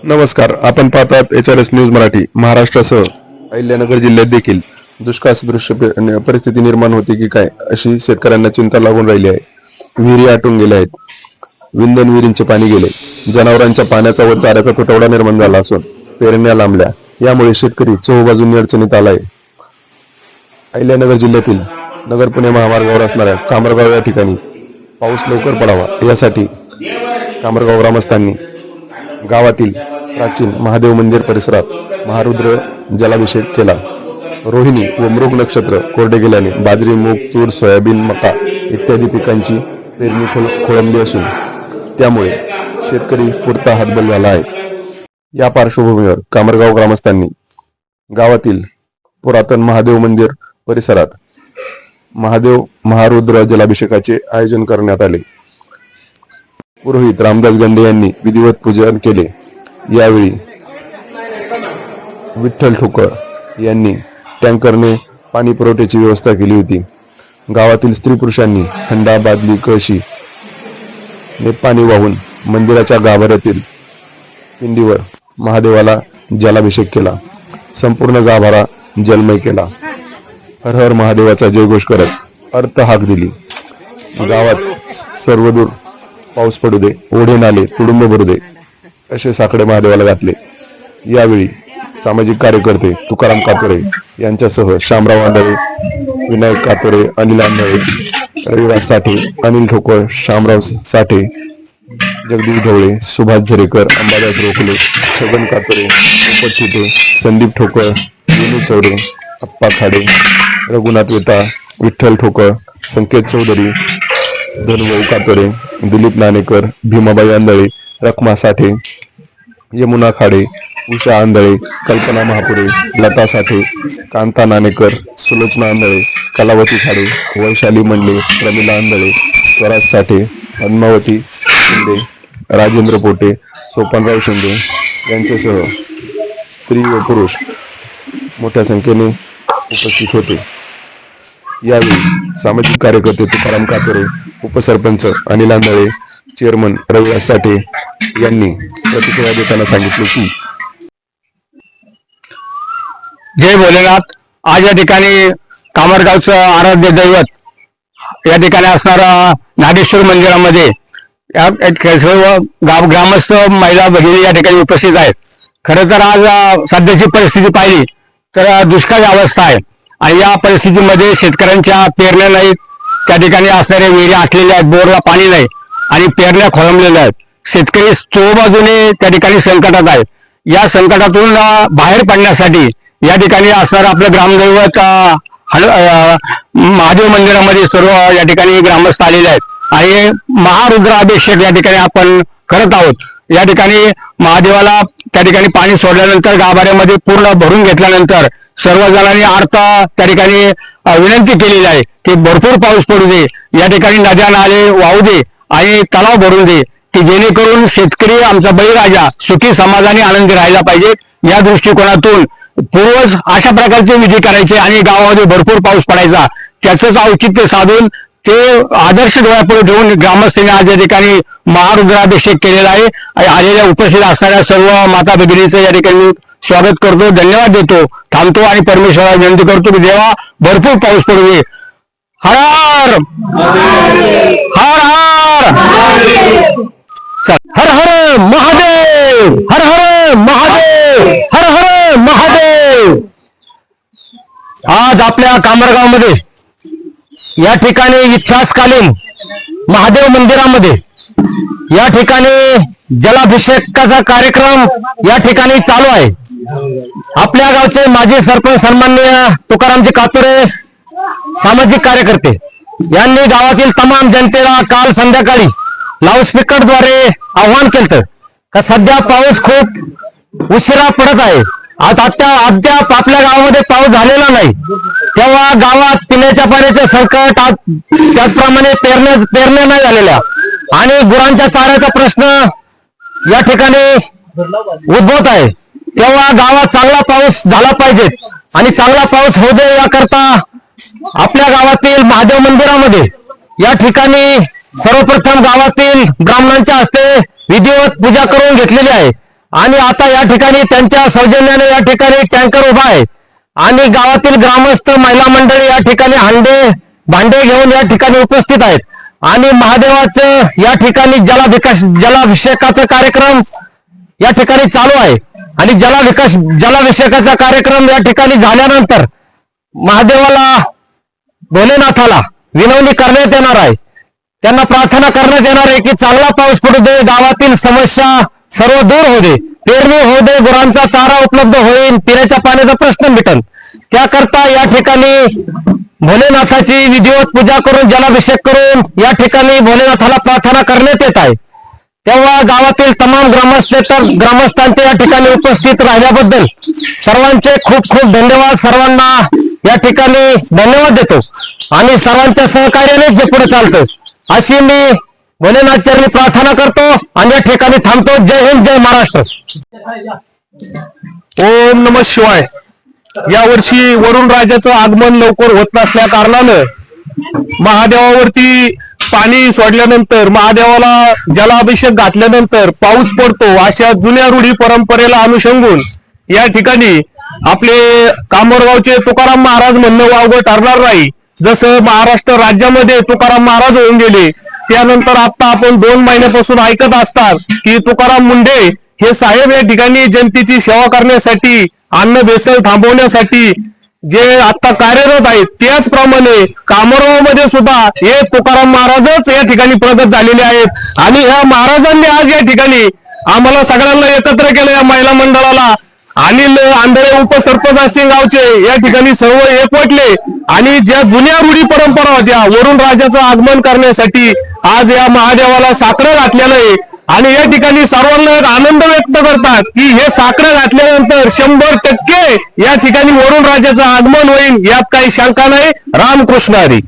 नमस्कार, आपण पाहतात HRS न्यूज मराठी। महाराष्ट्रासह अहिल्यानगर जिल्ह्यात देखील दुष्काळ सदृश परिस्थिती निर्माण होते की काय अशी शेतकऱ्यांना चिंता लागून राहिली आहे। विहिरी आटून गेल्या आहेत, विंधन विहिरींचे पाणी गेले, जनावरांच्या पाण्याचा व चाऱ्याचा तुटवडा निर्माण झाला असून पेरण्या लांबल्या। यामुळे शेतकरी चोहोबाजूंनी अडचणीत आला आहे। अहिल्यानगर जिल्ह्यातील नगर पुणे महामार्गावर असणाऱ्या कामरगाव या ठिकाणी पाऊस लवकर पडावा यासाठी कामरगाव ग्रामस्थांनी गावातील प्राचीन महादेव मंदिर परिसरात महारुद्र जलाभिषेक केला। रोहिणी व मृग नक्षत्र कोरडे गेल्याने बाजरी, मूग, तूर, सोयाबीन, मका इत्यादी पिकांची पेरणी खोळंबली असून त्यामुळे शेतकरी पुरता हातबल झाला आहे। या पार्श्वभूमीवर कामरगाव ग्रामस्थांनी गावातील पुरातन महादेव मंदिर परिसरात महादेव महारुद्र जलाभिषेकाचे आयोजन करण्यात आले। पुरोहित रामदास गंडे यांनी विधिवत पूजन केले। यावेळी विठ्ठल ठोकर यांनी टँकरने पाणी पुरवठ्याची व्यवस्था केली होती। गावातील स्त्री पुरुषांनी हंडा, बादली, कळशी ने पाणी वाहून मंदिराच्या गाभाऱ्यातील पिंडीवर महादेवाला जलाभिषेक केला। संपूर्ण गाभारा जलमय केला। हर हर महादेवाचा जयघोष करत अर्थ हाक दिली। गावात सर्वदूर पाऊस पडू दे, ओढे नाले तुडुंब भरू दे असे साकडे महादेवाला घातले। यावेळी सामाजिक कार्यकर्ते तुकाराम कातोरे यांच्यासह शामराव आंधळे, विनायक कातोरे, अनिल आंधळे, रविराज साठे, अनिल ठोकर, शामराव साठे, जगदीश ढवळे, सुभाष झरेकर, अंबादास रोखले, छगन कातोरे उपस्थित होते। संदीप ठोकर, विनू चौरे, अप्पा खाडे, रघुनाथ वेता, विठ्ठल ठोकर, संकेत चौधरी, धनुभाऊ कातोरे, दिलीप नाणेकर, भीमाबाई आंधळे, रखमा साठे, यमुना खाडे, उषा आंधळे, कल्पना महापुरे, लता साठे, कांता नाणेकर, सुलोचना आंधळे, कलावती खाडे, वैशाली मंडले, प्रमिला आंधळे, स्वराज साठे, पद्मावती शिंदे, राजेंद्र पोटे, सोपानराव शिंदे यांच्यासह स्त्री व पुरुष मोठ्या संख्येने उपस्थित होते। यावेळी सामाजिक कार्यकर्ते तुकाराम कातोरे, उपसरपंच अनिल आंधळे, चेअरमन रविराज साठे यांनी प्रतिक्रिया देताना सांगितले की जय भोलेनाथ। आज या ठिकाणी कामरगावचं आराध्य दैवत या ठिकाणी असणारा नागेश्वर मंदिरामध्ये सर्व ग्रामस्थ महिला भगिनी या ठिकाणी उपस्थित आहेत। खरं तर आज सध्याची परिस्थिती पाहिली तर दुष्काळी अवस्था आहे आणि या परिस्थितीमध्ये शेतकऱ्यांच्या पेरण्या नाहीत, त्या ठिकाणी असणाऱ्या विहिरी आटलेल्या आहेत, बोरला पाणी नाही आणि पेरण्या खोळंबलेल्या आहेत। शेतकरी चोहोबाजूने त्या ठिकाणी संकटात आहेत। या संकटातून बाहेर पडण्यासाठी या ठिकाणी असणारं आपलं ग्रामदैवत महादेव मंदिरामध्ये सर्व या ठिकाणी ग्रामस्थ आलेले आहेत आणि महारुद्राभिषेक या ठिकाणी आपण करत आहोत। या ठिकाणी महादेवाला त्या ठिकाणी पाणी सोडल्यानंतर गाभाऱ्यामध्ये पूर्ण भरून घेतल्यानंतर सर्वजणांनी अर्थ त्या ठिकाणी विनंती केलेली आहे की भरपूर पाऊस पडू दे, या ठिकाणी नद्या नाले वाहू दे आणि तलाव भरून दे की जेणेकरून शेतकरी आमचा बळीराजा सुखी समाधानी आनंदी राहायला पाहिजे। या दृष्टिकोनातून पूर्वज अशा प्रकारचे विधी करायचे आणि गावामध्ये भरपूर पाऊस पडायचा, त्याचंच औचित्य साधून ते आदर्श डोळ्यापुढे ठेवून ग्रामस्थांनी आज या ठिकाणी महारुद्राभिषेक केलेला आहे। आलेल्या उपस्थित असणाऱ्या सर्व माता भगिनींचं या ठिकाणी स्वागत करतो, धन्यवाद देतो, थांबतो आणि परमेश्वराला विनंती करतो की देवा भरपूर पाऊस पडू दे। हर हर हर हर हर महादेव, हर हर महादेव, हर हर महादेव। आज आपल्या कामरगावमध्ये या ठिकाणी इतिहासकालीन महादेव मंदिरामध्ये या ठिकाणी जलाभिषेकाचा कार्यक्रम या ठिकाणी चालू आहे। आपल्या गावचे माजी सरपंच सन्माननीय तुकारामजी कातोरे सामाजिक कार्यकर्ते यांनी गावातील तमाम जनतेला काल संध्याकाळी लाऊडस्पीकरद्वारे आवाहन केलं का सध्या पाऊस खूप उशिरा पडत आहे, अद्याप आपल्या गावामध्ये पाऊस झालेला नाही, तेव्हा गावात पिण्याच्या पाण्याचे संकट, त्याचप्रमाणे पेरण्या नाही झालेल्या आणि गुरांच्या चाऱ्याचा प्रश्न या ठिकाणी उद्भवत आहे। तेव्हा गावात चांगला पाऊस झाला पाहिजे आणि चांगला पाऊस होऊ दे याकरता आपल्या गावातील महादेव मंदिरामध्ये या ठिकाणी सर्वप्रथम गावातील ब्राह्मणांच्या हस्ते विधिवत पूजा करून घेतलेली आहे आणि आता या ठिकाणी त्यांच्या सौजन्याने या ठिकाणी टँकर उभा आहे आणि गावातील ग्रामस्थ महिला मंडळी या ठिकाणी हंडे भांडे घेऊन या ठिकाणी उपस्थित आहेत आणि महादेवाचं या ठिकाणी जलाभिषेकाचा कार्यक्रम या ठिकाणी चालू आहे आणि जलाभिषेकाचा कार्यक्रम या ठिकाणी झाल्यानंतर महादेवाला भोलेनाथाला विनवणी करण्यात येणार आहे. त्यांना प्रार्थना करण्यात येणार आहे की चांगला पाऊस पडू दे, गावातील समस्या सर्व दूर होऊ दे, पेरणी होऊ दे, गुरांचा चारा उपलब्ध होईल, पिण्याच्या पाण्याचा प्रश्न मिटेल. त्याकरता या ठिकाणी भोलेनाथाची विधिवत पूजा करून जलाभिषेक करून या ठिकाणी भोलेनाथाला प्रार्थना करण्यात येत आहे. तेव्हा गावातील तमाम ग्रामस्थांचे या ठिकाणी उपस्थित राहिल्याबद्दल सर्वांचे खूप खूप धन्यवाद. सर्वांना या ठिकाणी धन्यवाद देतो आणि सर्वांच्या सहकार्यानेच जे पुढे चालतं अशी मी भोलेनाथ चरणी प्रार्थना करतो आणि या ठिकाणी थांबतो. जय हिंद, जय महाराष्ट्र. ओम नमः शिवाय. यावर्षी वरुण राजाचं आगमन लवकर होत नसल्या कारणानं महादेवावरती पाणी सोडल्यानंतर, महादेवाला जलाभिषेक घातल्यानंतर पाऊस पडतो अशा जुन्या रूढी परंपरेला अनुषंगून या ठिकाणी आपले कामोरगावचे तुकाराम महाराज म्हणणं वावगं ठरणार नाही. जसं महाराष्ट्र राज्यामध्ये तुकाराम महाराज होऊन गेले, त्यानंतर आता आपण 2 महिन्यापासून ऐकत असतात की तुकाराम मुंढे हे साहेब या ठिकाणी जनतेची सेवा करण्यासाठी, अन्न भेसळ थांबवण्यासाठी जे आता कार्यरत आहेत, त्याचप्रमाणे कामोरगावमध्ये सुद्धा हे तुकाराम महाराजच या ठिकाणी प्रगत झालेले आहेत आणि ह्या महाराजांनी आज या ठिकाणी आम्हाला सगळ्यांना एकत्र केलं. या महिला मंडळाला अनिल आंधळे उपसरपंच असतील गावचे या ठिकाणी सर्व एकवटले आणि ज्या जुन्या रूढी परंपरा होत्या वरुण राजाचं आगमन करण्यासाठी आज या महादेवाला साखरं घातलेलं आहे आणि या ठिकाणी सर्वांना एक आनंद व्यक्त करतात की हे साखरं घातल्यानंतर 100% या ठिकाणी वरुण राजाचं आगमन होईल, यात काही शंका नाही. रामकृष्ण हरी.